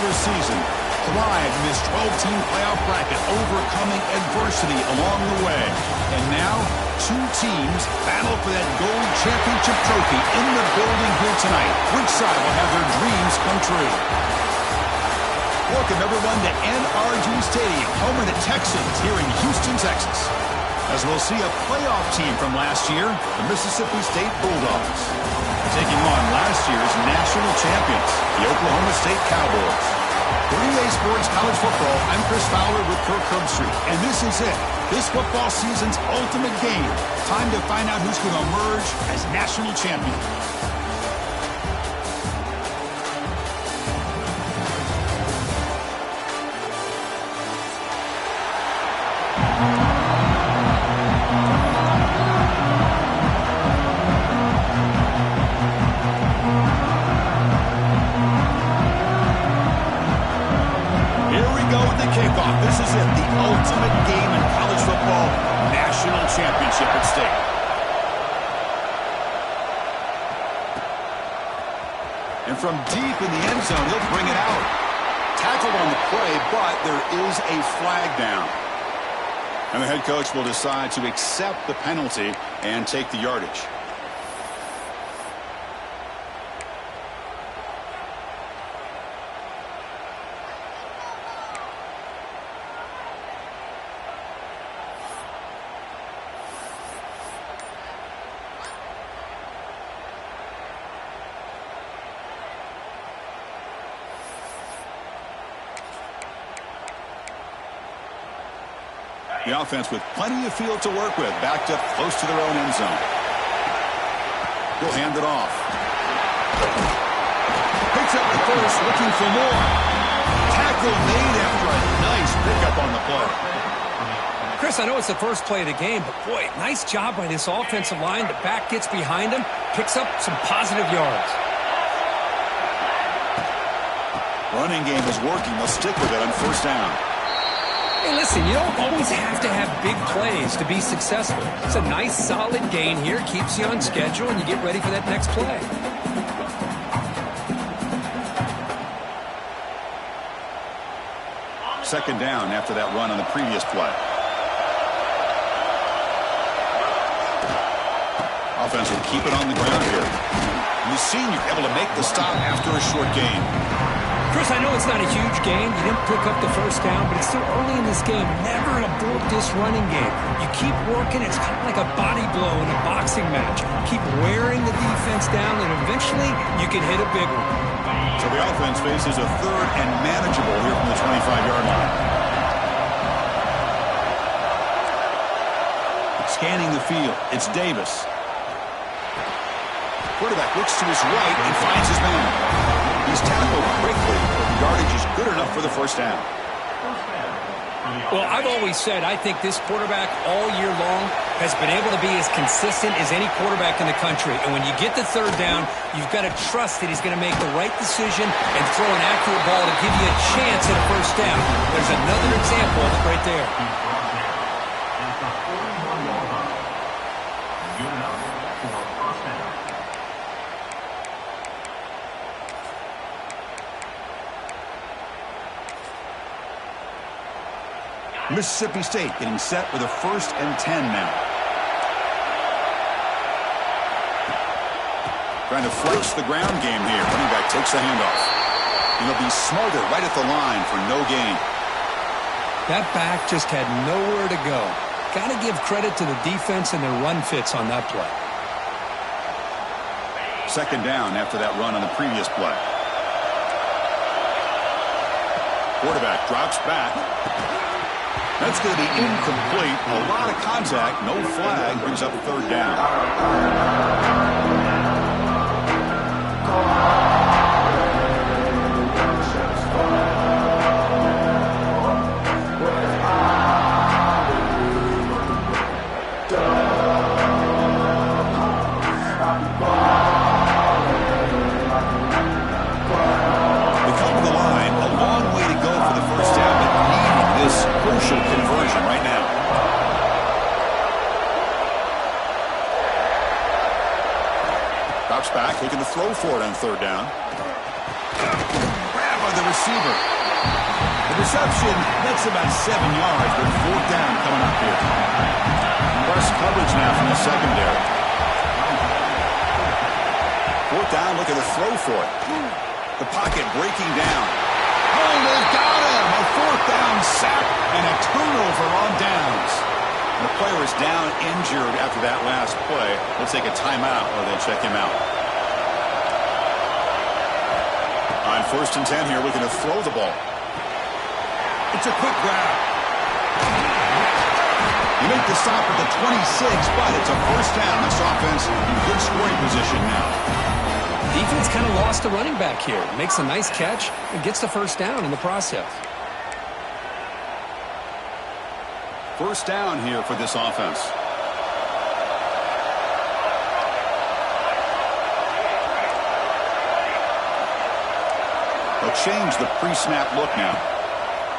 regular season, thrived in this 12-team playoff bracket, overcoming adversity along the way. And now, two teams battle for that gold championship trophy in the building here tonight. Which side will have their dreams come true? Welcome, everyone, to NRG Stadium, home of the Texans here in Houston, Texas. As we'll see a playoff team from last year, the Mississippi State Bulldogs, taking on last year's national champions, the Oklahoma State Cowboys. For EA Sports College Football, I'm Chris Fowler with Kirk Herbstreit, and this is it. This football season's ultimate game. Time to find out who's going to emerge as national champion. Kickoff. This is it, the ultimate game in college football, national championship at stake. And from deep in the end zone, he'll bring it out. Tackled on the play, but there is a flag down. And the head coach will decide to accept the penalty and take the yardage. The offense with plenty of field to work with, backed up close to their own end zone. He'll hand it off. Picks up the first, looking for more. Tackle made after a nice pickup on the play. Chris, I know it's the first play of the game, but boy, nice job by this offensive line. The back gets behind him, picks up some positive yards. Running game is working. They'll stick with it on first down. Hey, listen, you don't always have to have big plays to be successful. It's a nice, solid gain here. Keeps you on schedule, and you get ready for that next play. Second down after that run on the previous play. Offense will keep it on the ground here. The senior able to make the stop after a short gain. Chris, I know it's not a huge gain. You didn't pick up the first down, but it's still early in this game. Never abort this running game. You keep working. It's kind of like a body blow in a boxing match. Keep wearing the defense down, and eventually you can hit a big one. So the offense faces a third and manageable here from the 25-yard line. Scanning the field, it's Davis. Quarterback looks to his right and finds his man. He's tackled quickly, but the yardage is good enough for the first down. Well, I've always said I think this quarterback all year long has been able to be as consistent as any quarterback in the country. And when you get the third down, you've got to trust that he's going to make the right decision and throw an accurate ball to give you a chance at a first down. There's another example of it right there. Mississippi State getting set with a 1st and 10 now. Trying to flex the ground game here. Running back takes the handoff. And he'll be smarter right at the line for no gain. That back just had nowhere to go. Got to give credit to the defense and their run fits on that play. Second down after that run on the previous play. Quarterback drops back. That's going to be incomplete. A lot of contact. No flag. Brings up third down. Crucial conversion right now. Drops back, looking to throw for it on third down. Grab by the the receiver. The reception, that's about 7 yards, but 4th down coming up here. Press coverage now from the secondary. 4th down, looking to throw for it. The pocket breaking down. Oh, they got him! A 4th down sack and a turnover on downs. The player is down injured after that last play. They'll take a timeout or they'll check him out. On 1st and 10 here, looking to throw the ball. It's a quick grab. You make the stop at the 26, but it's a 1st down. This offense in good scoring position now. Defense kind of lost a running back here. Makes a nice catch and gets the 1st down in the process. 1st down here for this offense. They'll change the pre-snap look now.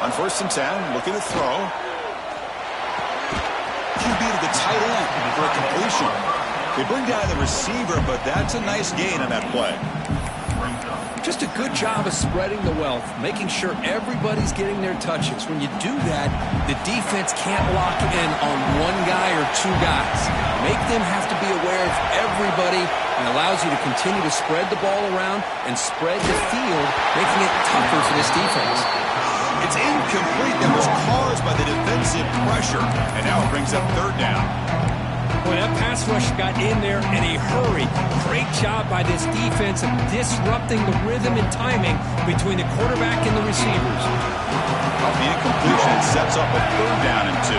On 1st and 10, looking to throw. QB to the tight end for a completion. They bring down the receiver, but that's a nice gain on that play. Just a good job of spreading the wealth, making sure everybody's getting their touches. When you do that, the defense can't lock in on one guy or 2 guys. Make them have to be aware of everybody and allows you to continue to spread the ball around and spread the field, making it tougher for this defense. It's incomplete. That was caused by the defensive pressure, and now it brings up 3rd down. Boy, that pass rush got in there in a hurry. Great job by this defense of disrupting the rhythm and timing between the quarterback and the receivers. Off the incompletion, sets up a 3rd down and 2.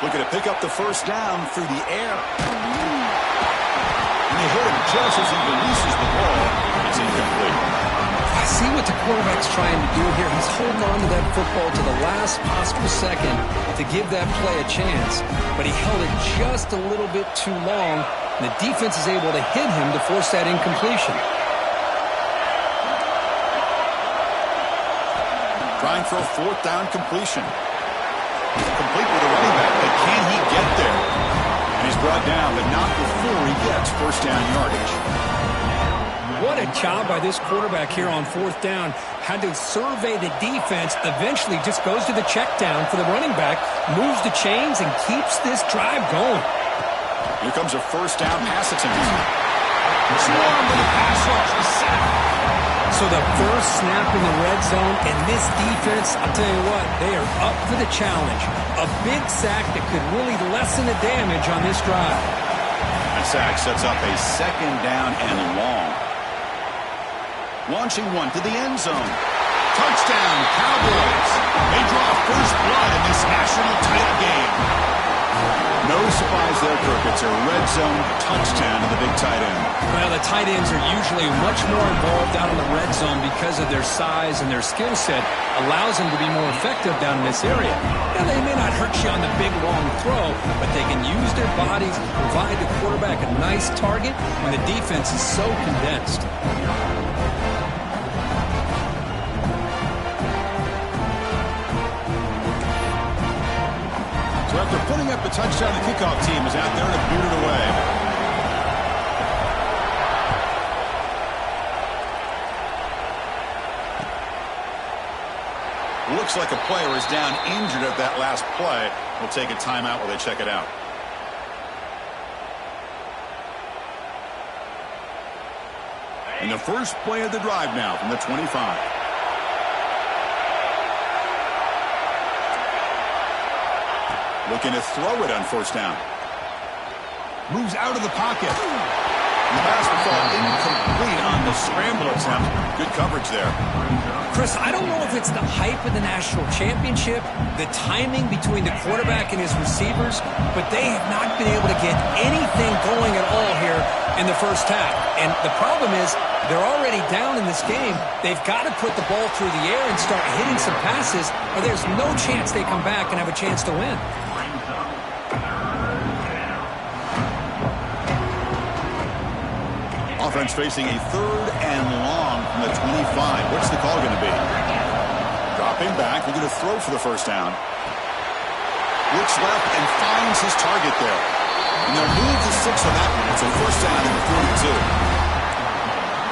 Looking to pick up the 1st down through the air. And they hit him just as he releases the ball. It's incomplete. I see what the quarterback's trying to do here. He's holding on to that football to the last possible second to give that play a chance, but he held it just a little bit too long, and the defense is able to hit him to force that incompletion. Trying for a 4th down completion. Complete with a running back, but can he get there? And he's brought down, but not before he gets 1st down yardage. What a job by this quarterback here on 4th down. Had to survey the defense, eventually just goes to the check down for the running back, moves the chains, and keeps this drive going. Here comes a 1st down pass attempt. Swarm with a pass rush, the sack. So the first snap in the red zone, and this defense, I'll tell you what, they are up for the challenge. A big sack that could really lessen the damage on this drive. That sack sets up a 2nd down and long. Launching one to the end zone. Touchdown, Cowboys. They draw first blood in this national title game. No surprise there, Kirk. It's a red zone touchdown to the big tight end. Well, the tight ends are usually much more involved out in the red zone because of their size and their skill set allows them to be more effective down in this area. Now, they may not hurt you on the big, long throw, but they can use their bodies to provide the quarterback a nice target when the defense is so condensed. So after putting up a touchdown, the kickoff team is out there to boot it away. Looks like a player is down injured at that last play. We'll take a timeout while they check it out. And the first play of the drive now from the 25. Looking to throw it on 1st down. Moves out of the pocket. And the pass will fall incomplete on the scramble attempt. Good coverage there. Chris, I don't know if it's the hype of the national championship, the timing between the quarterback and his receivers, but they have not been able to get anything going at all here in the first half. And the problem is they're already down in this game. They've got to put the ball through the air and start hitting some passes, or there's no chance they come back and have a chance to win. Offense facing a 3rd and long from the 25. What's the call going to be? Dropping back. We're going to throw for the 1st down. Looks left and finds his target there. And they'll move the 6 on that one. It's So first down at the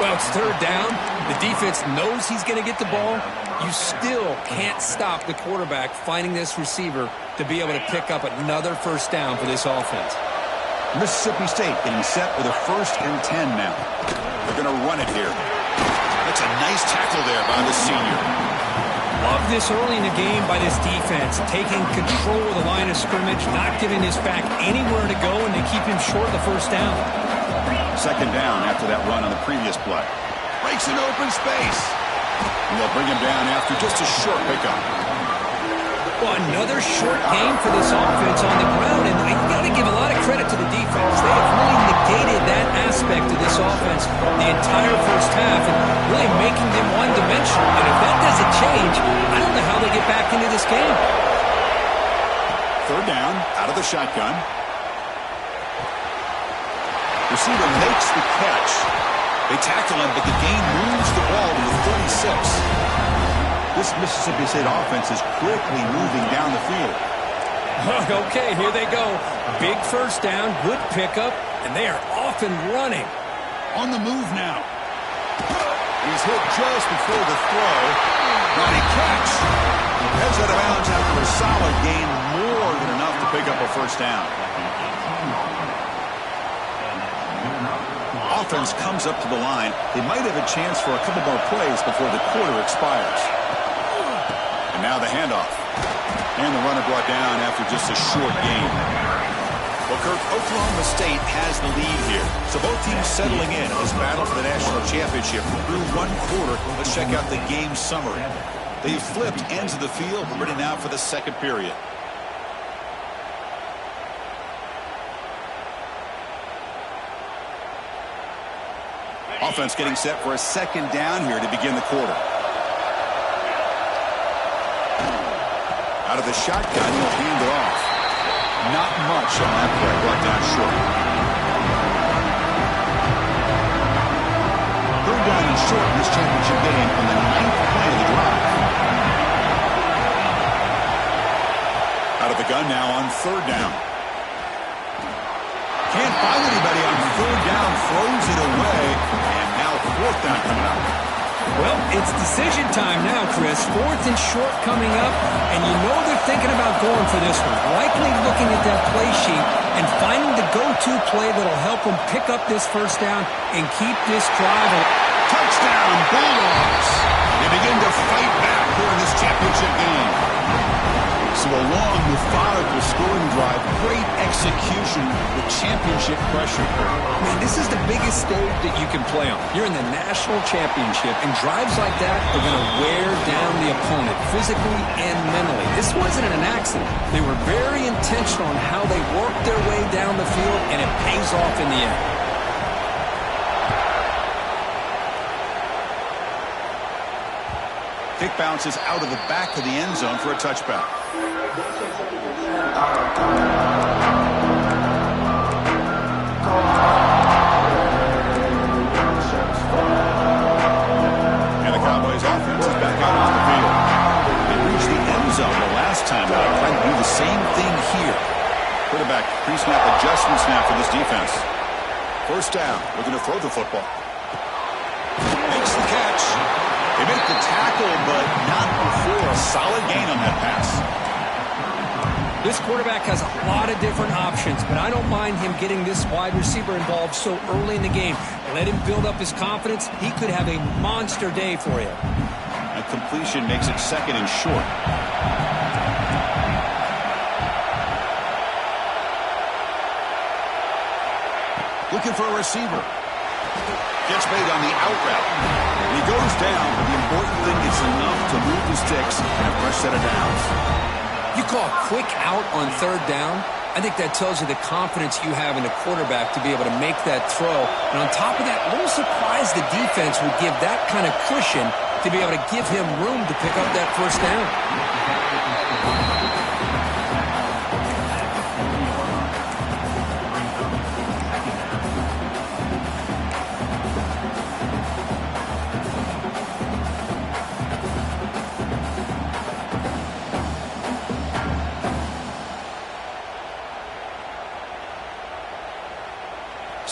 42. Well, it's third down. The defense knows he's going to get the ball. You still can't stop the quarterback finding this receiver to be able to pick up another first down for this offense. Mississippi State getting set with a 1st and 10 now. They're going to run it here. That's a nice tackle there by the senior. Love this early in the game by this defense, taking control of the line of scrimmage, not giving this back anywhere to go, and they keep him short of the first down. Second down after that run on the previous play. Breaks an open space. And they'll bring him down after just a short pickup. Well, another short game for this offense on the ground, and you've got to give a lot of credit to the defense. They have really negated that aspect of this offense the entire first half and really making them one-dimensional. And if that doesn't change, I don't know how they get back into this game. Third down, out of the shotgun. Receiver makes the catch. They tackle him, but the gain moves the ball to the 36. This Mississippi State offense is quickly moving down the field. Okay, here they go. Big first down, good pickup, and they are off and running. On the move now. He's hit just before the throw. Running catch. Heads out of bounds after a solid gain, more than enough to pick up a first down. Offense comes up to the line. They might have a chance for a couple more plays before the quarter expires. And now the handoff. And the runner brought down after just a short gain. Well, Kirk, Oklahoma State has the lead here. So both teams settling in this battle for the national championship through one quarter. Let's check out the game summary. They've flipped ends of the field. We're ready now for the second period. Offense getting set for a second down here to begin the quarter. Out of the shotgun, he'll hand it off. Not much on that play, brought down short. Third down and short in this championship game on the 9th play of the drive. Out of the gun now on third down. Can't find anybody on third down, throws it away, and now fourth down coming up. Well, it's decision time now, Chris. Fourth and short coming up, and you know they're thinking about going for this one. Likely looking at that play sheet and finding the go-to play that'll help them pick up this first down and keep this drive. Touchdown, Bulldogs! They begin to fight back here in this championship game. So a long, methodical scoring drive, great execution with championship pressure. Man, this is the biggest stage that you can play on. You're in the national championship, and drives like that are going to wear down the opponent physically and mentally. This wasn't an accident. They were very intentional on how they worked their way down the field, and it pays off in the end. Kick bounces out of the back of the end zone for a touchback. And the Cowboys offense is back out on the field. They reached the end zone the last time out, trying to do the same thing here. Quarterback pre-snap adjustments now for this defense. First down, looking to throw the football. Makes the catch. They make the tackle, but not before a solid gain on that pass. This quarterback has a lot of different options, but I don't mind him getting this wide receiver involved so early in the game. Let him build up his confidence. He could have a monster day for you. A completion makes it second and short. Looking for a receiver. Gets made on the out route. He goes down, but the important thing is enough to move the sticks and a fresh set of downs. You call a quick out on third down. I think that tells you the confidence you have in the quarterback to be able to make that throw. And on top of that, a little surprised the defense would give that kind of cushion to be able to give him room to pick up that first down.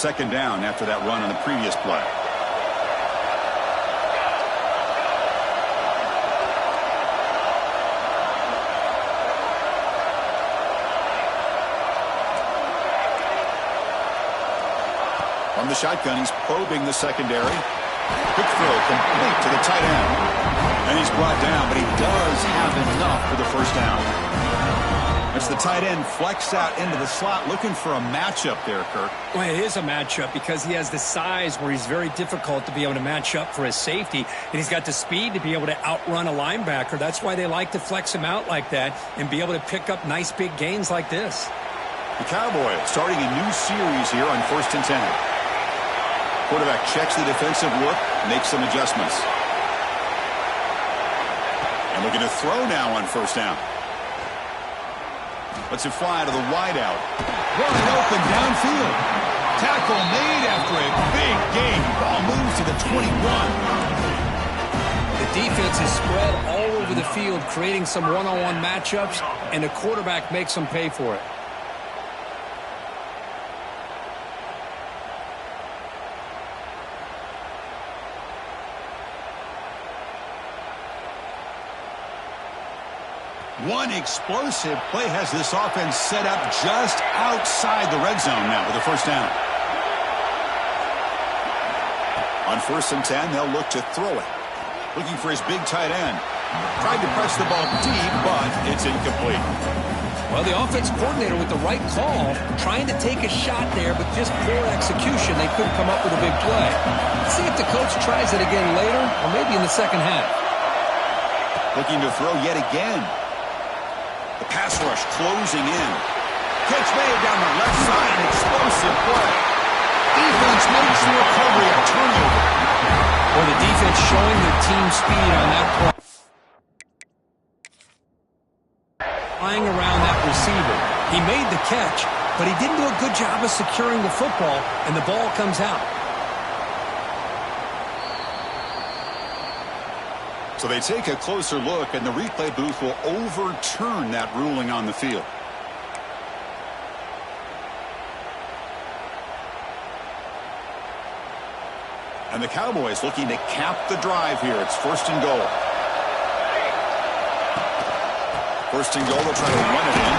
Second down after that run on the previous play. From the shotgun, he's probing the secondary. Quick throw complete to the tight end. And he's brought down, but he does have enough for the first down. It's the tight end flexed out into the slot, looking for a matchup there, Kirk. Well, it is a matchup because he has the size where he's very difficult to be able to match up for his safety, and he's got the speed to be able to outrun a linebacker. That's why they like to flex him out like that and be able to pick up nice big gains like this. The Cowboys starting a new series here on 1st and 10. Quarterback checks the defensive look, makes some adjustments. And looking to throw now on 1st down. Lets it fly to the wideout. Wide open downfield. Tackle made after a big gain. Ball moves to the 21. The defense is spread all over the field, creating some one-on-one matchups, and the quarterback makes them pay for it. One explosive play has this offense set up just outside the red zone now with a 1st down. On 1st and 10, they'll look to throw it. Looking for his big tight end. Tried to press the ball deep, but it's incomplete. Well, the offense coordinator with the right call, trying to take a shot there, but just poor execution. They couldn't come up with a big play. Let's see if the coach tries it again later, or maybe in the second half. Looking to throw yet again. The pass rush closing in. Catch made down the left side. An explosive play. Defense makes the recovery a turnover. Well, the defense showing their team speed on that play. Flying around that receiver. He made the catch, but he didn't do a good job of securing the football, and the ball comes out. So they take a closer look, and the replay booth will overturn that ruling on the field. And the Cowboys looking to cap the drive here. It's 1st and goal. 1st and goal, they'll try to run it in.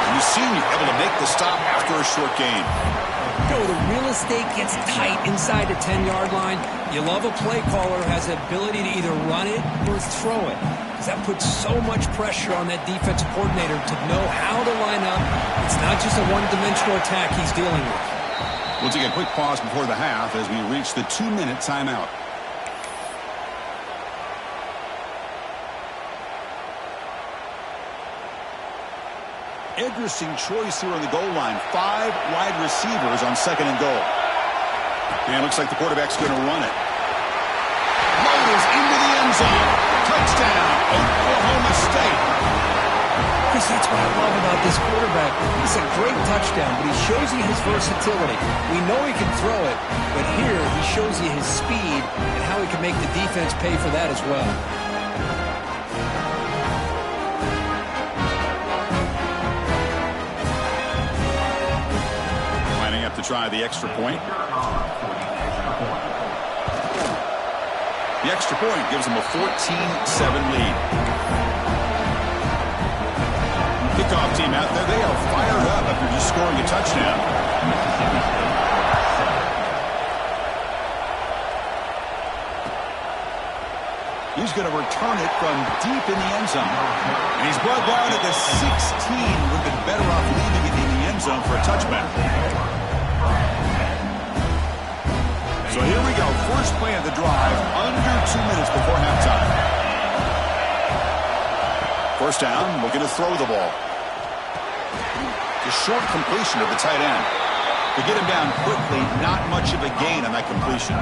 And the senior able to make the stop after a short gain. The real estate gets tight inside the 10-yard line. You love a play caller who has the ability to either run it or throw it, because that puts so much pressure on that defensive coordinator to know how to line up. It's not just a one-dimensional attack he's dealing with. We'll take a quick pause before the half as we reach the 2-minute timeout. Interesting choice here on the goal line. 5 wide receivers on 2nd and goal. And it looks like the quarterback's going to run it. Rolls into the end zone. Touchdown, Oklahoma State. Chris, that's what I love about this quarterback. It's a great touchdown, but he shows you his versatility. We know he can throw it, but here he shows you his speed and how he can make the defense pay for that as well. To try the extra point. The extra point gives them a 14-7 lead. Kickoff team out there. They are fired up after just scoring a touchdown. He's going to return it from deep in the end zone. And he's brought down at the 16. Would have been better off leaving it in the end zone for a touchback. So here we go. First play of the drive, under 2 minutes before halftime. 1st down, looking to throw the ball. The short completion of the tight end. To get him down quickly, not much of a gain on that completion.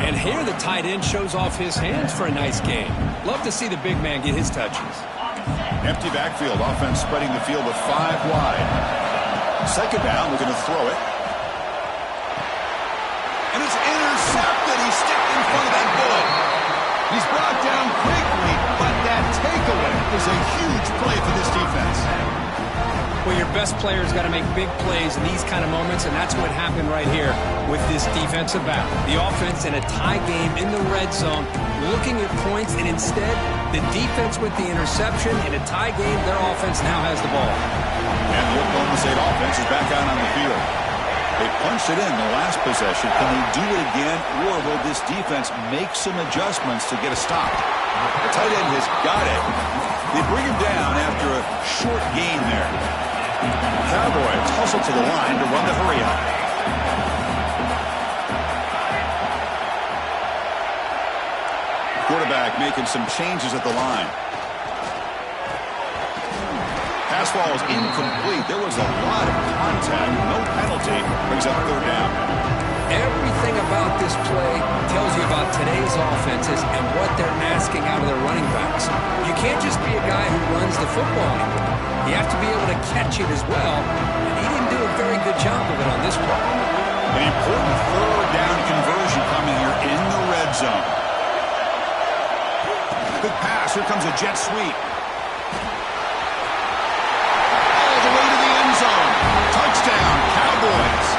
And here the tight end shows off his hands for a nice gain. Love to see the big man get his touches. Empty backfield, offense spreading the field with 5 wide. 2nd down, looking to throw it. And it's intercepted. He's stepped in front of that bullet. He's brought down quickly, but that takeaway is a huge play for this defense. Well, your best player's got to make big plays in these kind of moments, and that's what happened right here with this defensive battle. The offense in a tie game in the red zone, looking at points, and instead, the defense with the interception. In a tie game, their offense now has the ball. And the Oklahoma State offense is back out on the field. They punched it in the last possession. Can they do it again, or will this defense make some adjustments to get a stop? The tight end has got it. They bring him down after a short gain there. Cowboys hustle to the line to run the hurry up. Quarterback making some changes at the line. Pass ball is incomplete. There was a lot of contact. No penalty. Brings up third down. Everything about this play tells you about today's offenses and what they're asking out of their running backs. You can't just be a guy who runs the football anymore. You have to be able to catch it as well, and he didn't do a very good job of it on this play. An important third down conversion coming here in the red zone. Good pass. Here comes a jet sweep. All the way to the end zone. Touchdown, Cowboys.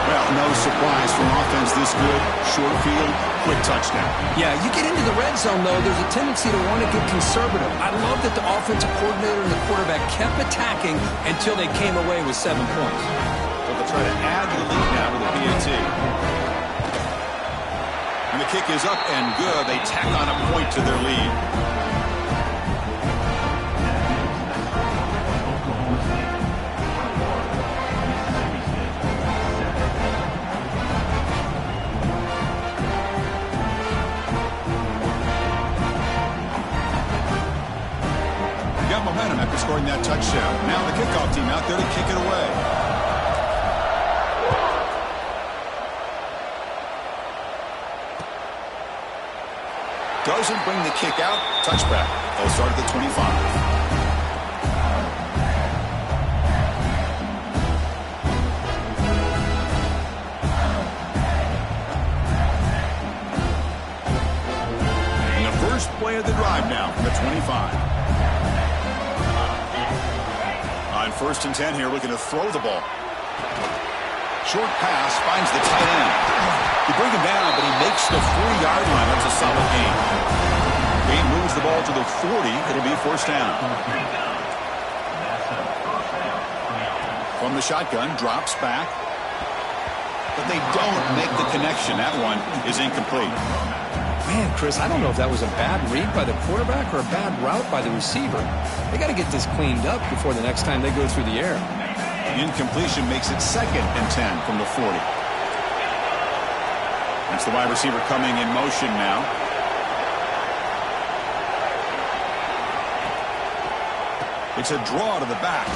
Well, no surprise for an offense this good. Short field, quick touchdown. Yeah, you get into the red zone, though, there's a tendency to want to get conservative. I love that the offensive coordinator and the quarterback kept attacking until they came away with 7 points. So they'll try to add to the lead now with the PAT. And the kick is up and good. They tack on a point to their lead. Momentum after scoring that touchdown. Now the kickoff team out there to kick it away. Doesn't bring the kick out. Touchback. They'll start at the 25. First play of the drive now from the 25. On 1st and 10 here, looking to throw the ball. Short pass finds the tight end. You bring him down, but he makes the 40-yard line. That's a solid gain. Gain moves the ball to the 40. It'll be 1st down. From the shotgun, drops back. But they don't make the connection. That one is incomplete. Man, Chris, I don't know if that was a bad read by the quarterback or a bad route by the receiver. They got to get this cleaned up before the next time they go through the air. Incompletion makes it 2nd and 10 from the 40. That's the wide receiver coming in motion now. It's a draw to the back.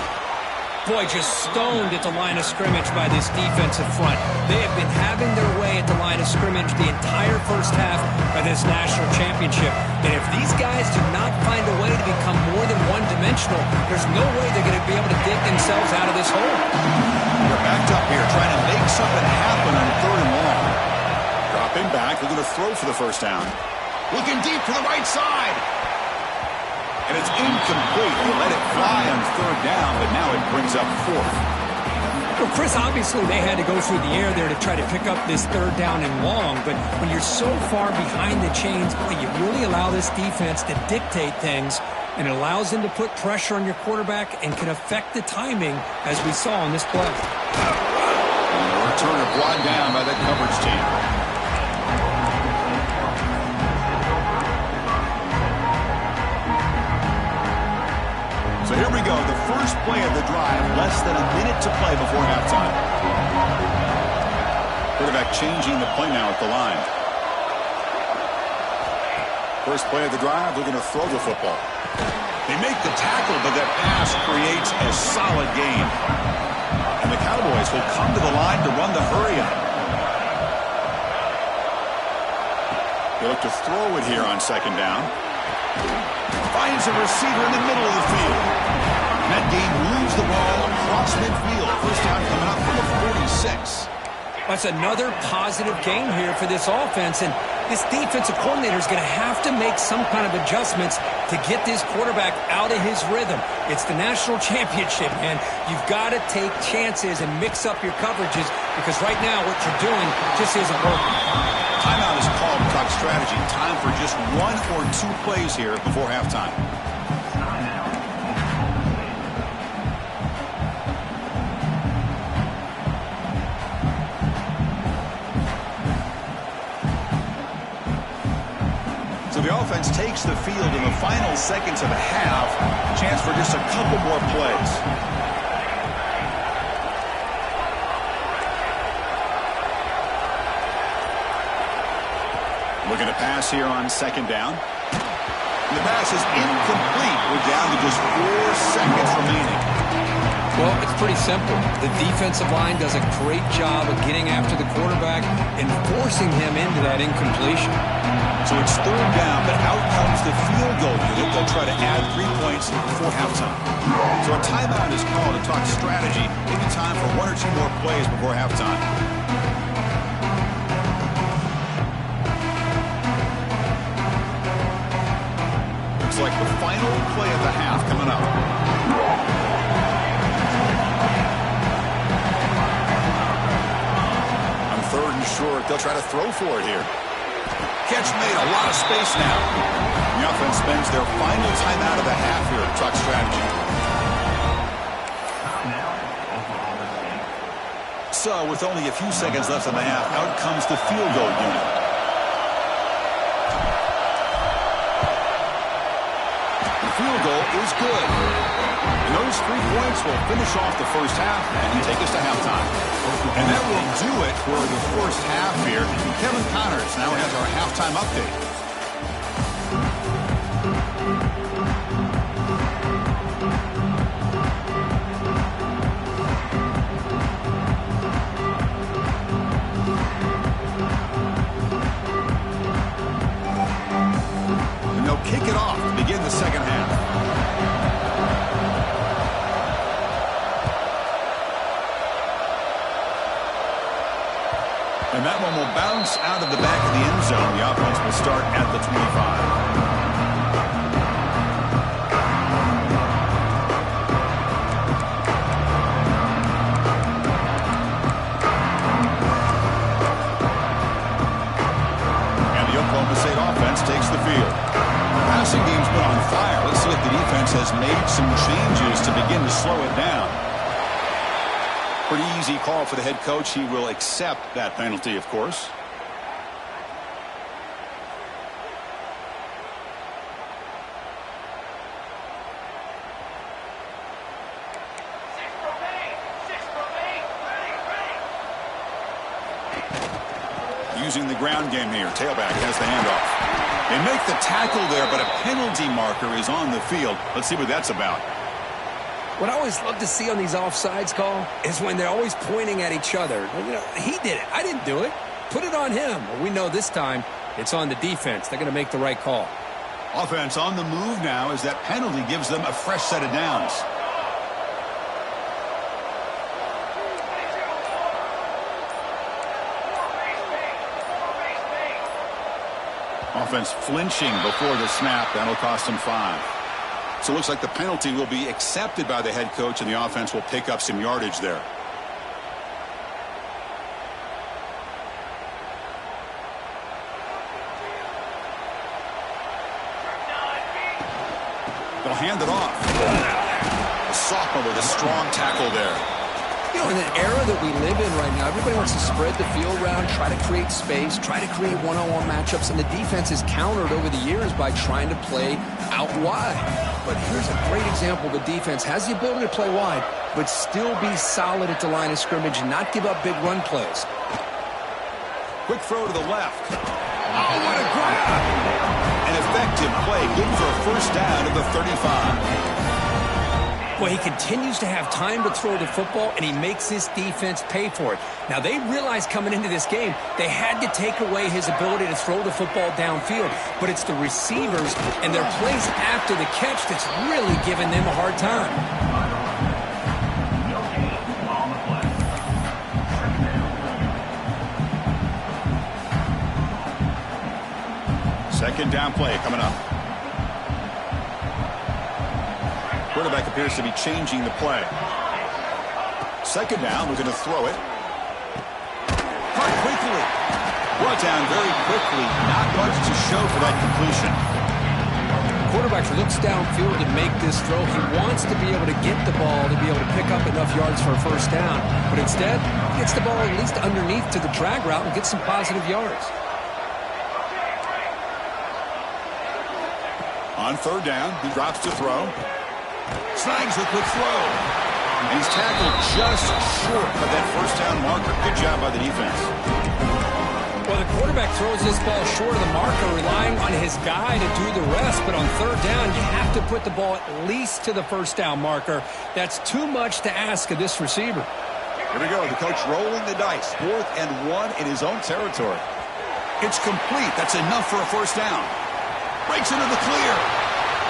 Boy, just stoned at the line of scrimmage by this defensive front. They have been having their way at the line of scrimmage the entire first half of this national championship. And if these guys do not find a way to become more than one-dimensional, there's no way they're going to be able to dig themselves out of this hole. They're backed up here trying to make something happen on 3rd and long. Dropping back, they're going to throw for the 1st down. Looking deep to the right side. And it's incomplete. They let it fly on 3rd down, but now it brings up 4th. Well, Chris, obviously they had to go through the air there to try to pick up this 3rd down and long, but when you're so far behind the chains, boy, you really allow this defense to dictate things, and it allows them to put pressure on your quarterback and can affect the timing, as we saw on this play. And the returner brought down by that coverage team. So here we go, the first play of the drive, less than a minute to play before halftime. Quarterback changing the play now at the line. First play of the drive, they're going to throw the football. They make the tackle, but that pass creates a solid gain. And the Cowboys will come to the line to run the hurry-up. They look to throw it here on 2nd down. Finds a receiver in the middle of the field. And that gain moves the ball across midfield. 1st down coming up from the 46. That's another positive game here for this offense, and this defensive coordinator is going to have to make some kind of adjustments to get this quarterback out of his rhythm. It's the national championship, man. You've got to take chances and mix up your coverages because right now what you're doing just isn't working. Timeout is called to talk strategy. Time for just 1 or 2 plays here before halftime. So the offense takes the field in the final seconds of the half. Chance for just a couple more plays. Looking to pass here on second down. The pass is incomplete. We're down to just 4 seconds remaining. Well, it's pretty simple. The defensive line does a great job of getting after the quarterback and forcing him into that incompletion. So it's third down, but out comes the field goal unit. They'll try to add 3 points before halftime. So a timeout is called to talk strategy. Maybe time for 1 or 2 more plays before halftime. Looks like the final play of the half coming up. On third and short, they'll try to throw for it here. Catch made, a lot of space now. The offense spends their final timeout of the half here to talk strategy. So, with only a few seconds left in the half, out comes the field goal unit. The field goal is good. And those 3 points will finish off the first half and take us to halftime. And that will do it for the first half here. Kevin Connors now has our halftime update. And they'll kick it off to begin the second half. And that one will bounce out of the back of the end zone. The offense will start at the 25. And the Oklahoma State offense takes the field. The passing game's been on fire. Let's see if the defense has made some changes to begin to slow it down. Pretty easy call for the head coach. He will accept that penalty, of course. Using the ground game here. Tailback has the handoff. They make the tackle there, but a penalty marker is on the field. Let's see what that's about. What I always love to see on these offsides call is when they're always pointing at each other. You know, he did it. I didn't do it. Put it on him. Well, we know this time it's on the defense. They're going to make the right call. Offense on the move now as that penalty gives them a fresh set of downs. Offense flinching before the snap. That'll cost them 5. So it looks like the penalty will be accepted by the head coach, and the offense will pick up some yardage there. They'll hand it off. The sophomore with a strong tackle there. You know, in an era that we live in right now, everybody wants to spread the field around, try to create space, try to create one-on-one matchups, and the defense is countered over the years by trying to play out wide. But here's a great example. The defense has the ability to play wide, but still be solid at the line of scrimmage and not give up big run plays. Quick throw to the left. Oh, what a grab! An effective play, good for a first down at the 35. Well, he continues to have time to throw the football, and he makes his defense pay for it. Now, they realized coming into this game they had to take away his ability to throw the football downfield, but it's the receivers and their plays after the catch that's really giving them a hard time. Second down play coming up. Quarterback appears to be changing the play. Second down, we're going to throw it. Caught quickly. Brought down very quickly. Not much to show for that completion. Quarterback looks downfield to make this throw. He wants to be able to get the ball to be able to pick up enough yards for a first down. But instead, he gets the ball at least underneath to the drag route and gets some positive yards. On third down, he drops to throw. Snags the quick throw. And he's tackled just short of that first down marker. Good job by the defense. Well, the quarterback throws this ball short of the marker, relying on his guy to do the rest. But on third down, you have to put the ball at least to the first down marker. That's too much to ask of this receiver. Here we go. The coach rolling the dice. 4th and 1 in his own territory. It's complete. That's enough for a first down. Breaks into the clear.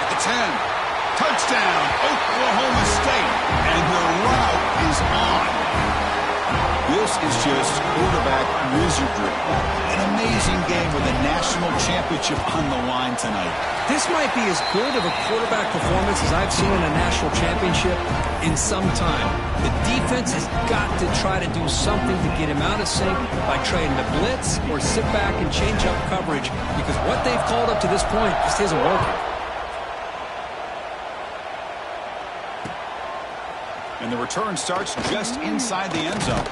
At the 10. Touchdown, Oklahoma State. And the route is on. This is just quarterback wizardry. An amazing game with a national championship on the line tonight. This might be as good of a quarterback performance as I've seen in a national championship in some time. The defense has got to try to do something to get him out of sync by trying to blitz or sit back and change up coverage, because what they've called up to this point just isn't working. And the return starts just inside the end zone.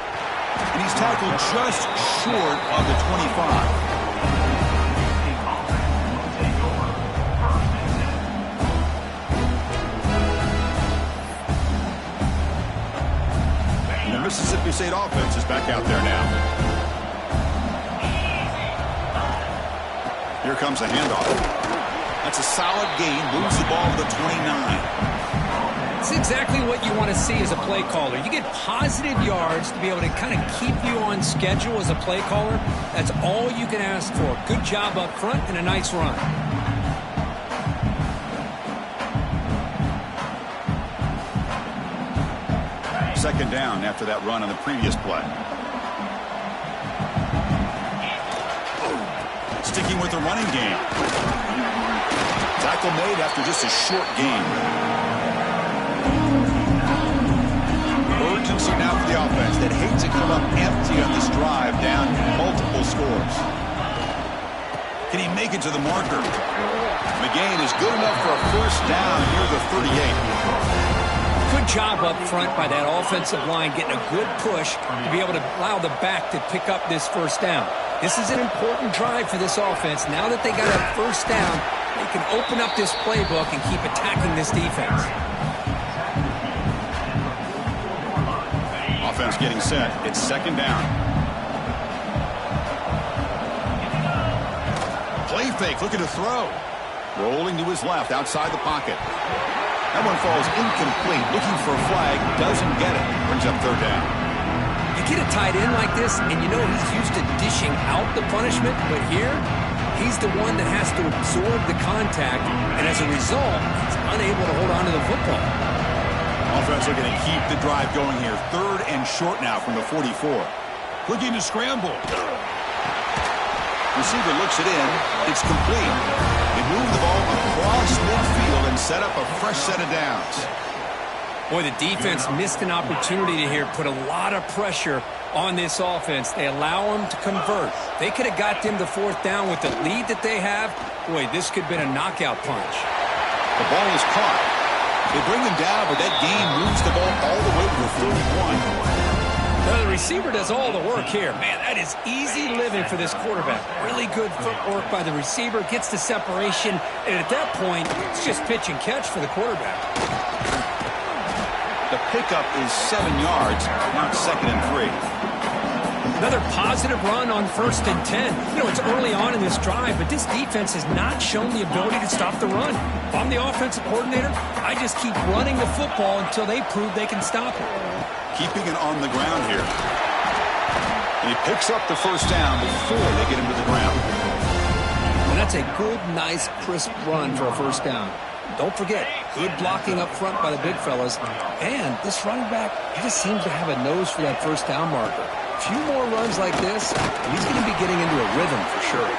And he's tackled just short of the 25. And the Mississippi State offense is back out there now. Here comes a handoff. That's a solid gain. Moves the ball to the 29. It's exactly what you want to see as a play caller. You get positive yards to be able to kind of keep you on schedule as a play caller. That's all you can ask for. Good job up front and a nice run. Second down after that run on the previous play. Sticking with the running game. Tackle made after just a short game. Urgency now for the offense that hates to come up empty on this drive, down multiple scores. Can he make it to the marker? McGain is good enough for a first down near the 38. Good job up front by that offensive line, getting a good push to be able to allow the back to pick up this first down. This is an important drive for this offense. Now that they got a first down, they can open up this playbook and keep attacking this defense. Offense getting set. It's second down. Play fake, looking to throw. Rolling to his left, outside the pocket. That one falls incomplete. Looking for a flag, doesn't get it. Brings up third down. You get a tight end like this, and you know he's used to dishing out the punishment, but here, he's the one that has to absorb the contact, and as a result, he's unable to hold on to the football. Offense looking to keep the drive going here. Third and short now from the 44. Looking to scramble. Receiver looks it in. It's complete. They move the ball across midfield and set up a fresh set of downs. Boy, the defense missed an opportunity to here put a lot of pressure on this offense. They allow them to convert. They could have got them the fourth down with the lead that they have. Boy, this could have been a knockout punch. The ball is caught. They bring him down, but that gain moves the ball all the way to the 31. Well, the receiver does all the work here. Man, that is easy living for this quarterback. Really good footwork by the receiver, gets the separation, and at that point, it's just pitch and catch for the quarterback. The pickup is 7 yards. Now it's second and 3. Another positive run on 1st and 10. You know, it's early on in this drive, but this defense has not shown the ability to stop the run. If I'm the offensive coordinator, I just keep running the football until they prove they can stop it. Keeping it on the ground here. And he picks up the first down before they get him to the ground. And that's a good, nice, crisp run for a first down. Don't forget, good blocking up front by the big fellas. And this running back, he just seems to have a nose for that first down marker. A few more runs like this, he's going to be getting into a rhythm for sure.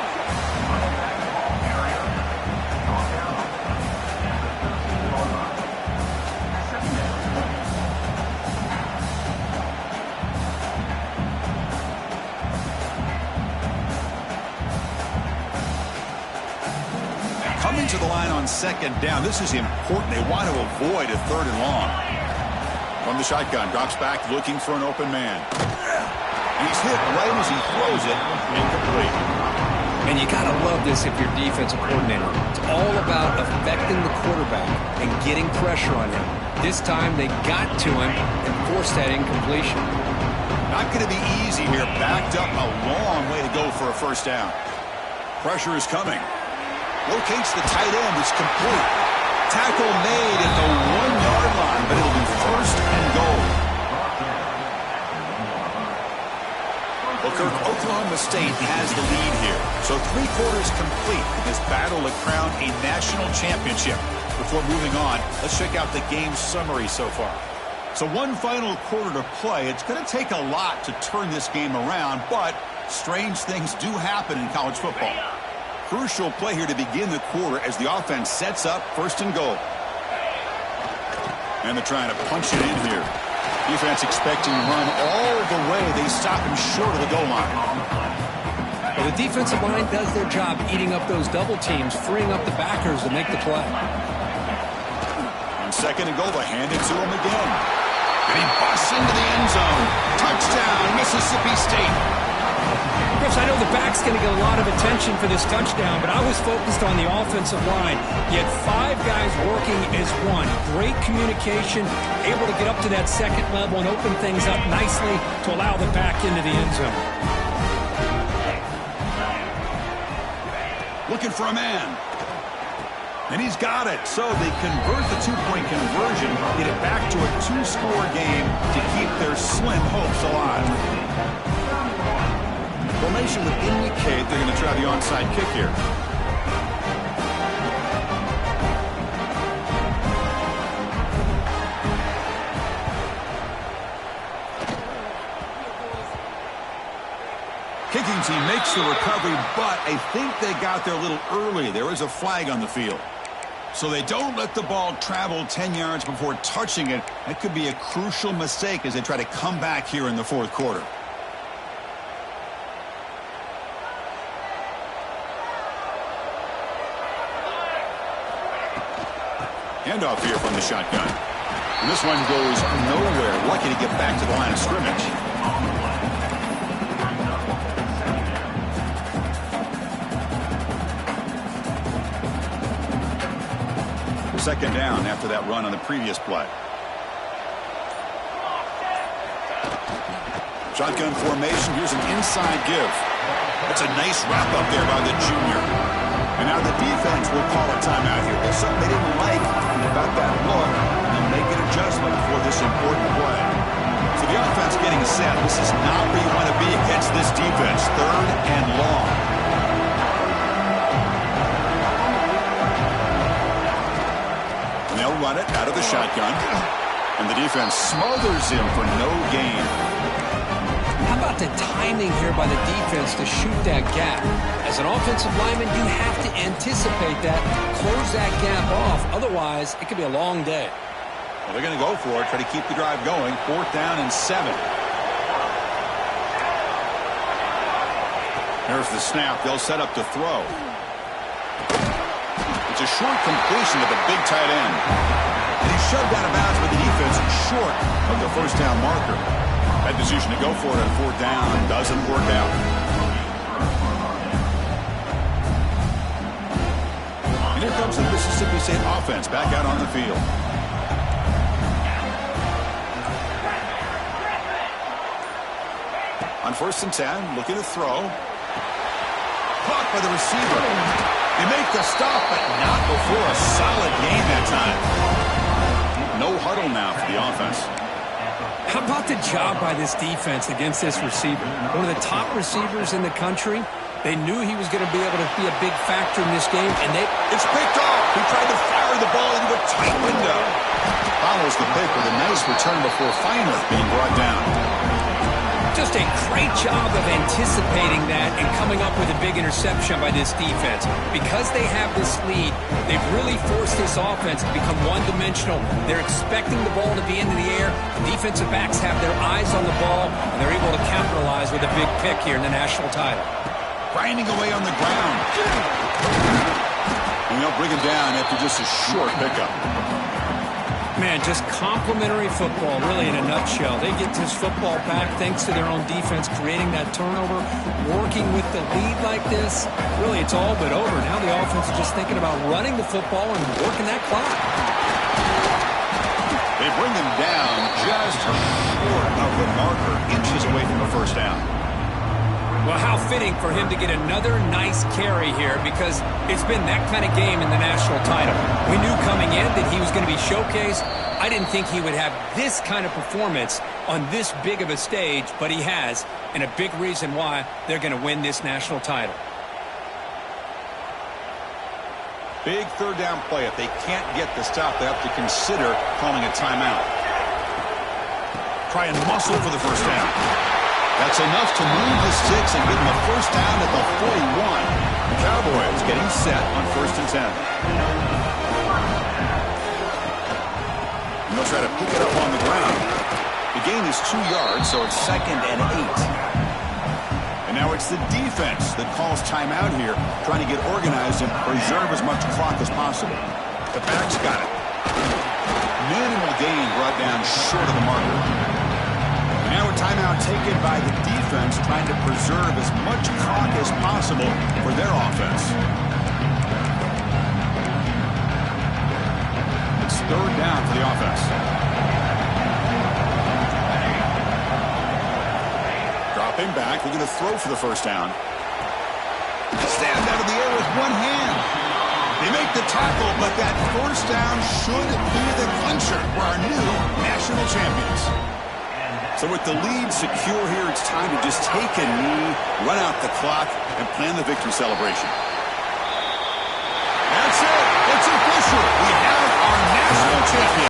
coming to the line on second down. This is important. They want to avoid a third and long. From the shotgun, drops back looking for an open man. He's hit right as he throws it, incomplete. And you got to love this if you're defensive coordinator. It's all about affecting the quarterback and getting pressure on him. This time they got to him and forced that incompletion. Not going to be easy here. Backed up a long way to go for a first down. Pressure is coming. Locates the tight end. It's complete. Tackle made at the 1-yard line, but it'll be first and goal. Well, Kirk, Oklahoma State has the lead here. So 3 quarters complete in this battle to crown a national championship. Before moving on, let's check out the game summary so far. So one final quarter to play. It's going to take a lot to turn this game around, but strange things do happen in college football. Crucial play here to begin the quarter as the offense sets up first and goal. And they're trying to punch it in here. Defense expecting to run all the way. They stop him short of the goal line. Well, the defensive line does their job eating up those double teams, freeing up the backers to make the play. On second and goal, they hand it to him again. And he busts into the end zone. Touchdown, Mississippi State. Chris, I know the back's going to get a lot of attention for this touchdown, but I was focused on the offensive line. You had 5 guys working as one. Great communication, able to get up to that second level and open things up nicely to allow the back into the end zone. Looking for a man. And he's got it. So they convert the 2-point conversion, get it back to a 2-score game to keep their slim hopes alive. Formation would indicate they're going to try the onside kick here. Kicking team makes the recovery, but I think they got there a little early. There is a flag on the field. So they don't let the ball travel 10 yards before touching it. That could be a crucial mistake as they try to come back here in the fourth quarter. Handoff here from the shotgun. And this one goes nowhere. Lucky to get back to the line of scrimmage. Second down after that run on the previous play. Shotgun formation. Here's an inside give. That's a nice wrap up there by the junior. And now the defense will call a timeout here. There's something they didn't like about that look. And they'll make an adjustment for this important play. So the offense getting set. This is not where you want to be against this defense. Third and long. And they'll run it out of the shotgun. And the defense smothers him for no gain. How about the timing here by the defense to shoot that gap? As an offensive lineman, you have to anticipate that, close that gap off. Otherwise, it could be a long day. Well, they're going to go for it, try to keep the drive going. 4th down and 7. There's the snap. They'll set up to throw. It's a short completion to the big tight end. And he's shoved out of bounds by the defense short of the first down marker. That decision to go for it on 4th down doesn't work out. And here comes the Mississippi State offense back out on the field. On 1st and 10, looking to throw. Caught by the receiver. They make the stop, but not before a solid gain that time. No huddle now for the offense. How about the job by this defense against this receiver? One of the top receivers in the country. They knew he was going to be able to be a big factor in this game, and it's picked off. He tried to fire the ball into a tight window. Follows the pick with a nice return before finally being brought down. Just a great job of anticipating that and coming up with a big interception by this defense. Because they have this lead, they've really forced this offense to become one-dimensional. They're expecting the ball to be into the air. The defensive backs have their eyes on the ball, and they're able to capitalize with a big pick here in the national title. Grinding away on the ground. And they'll bring him down after just a short pickup. Man, just complimentary football, really, in a nutshell. They get this football back thanks to their own defense, creating that turnover, working with the lead like this. Really, it's all but over. Now the offense is just thinking about running the football and working that clock. They bring him down just short of the marker, inches away from the first down. Well, how fitting for him to get another nice carry here, because it's been that kind of game in the national title. We knew coming in that he was going to be showcased. I didn't think he would have this kind of performance on this big of a stage, but he has, and a big reason why they're going to win this national title. Big third down play. If they can't get the stop, they have to consider calling a timeout. Try and muscle for the first down. That's enough to move the sticks and give them a first down at the 41. The Cowboys getting set on 1st and 10. And they'll try to pick it up on the ground. The gain is 2 yards, so it's 2nd and 8. And now it's the defense that calls timeout here, trying to get organized and preserve as much clock as possible. The back's got it. Minimal gain brought down short of the marker. Now a timeout taken by the defense, trying to preserve as much clock as possible for their offense. It's 3rd down for the offense. Dropping back, they're going to throw for the first down. Stand out of the air with one hand. They make the tackle, but that first down should be the clincher for our new national champions. So with the lead secure here, it's time to just take a knee, run out the clock, and plan the victory celebration.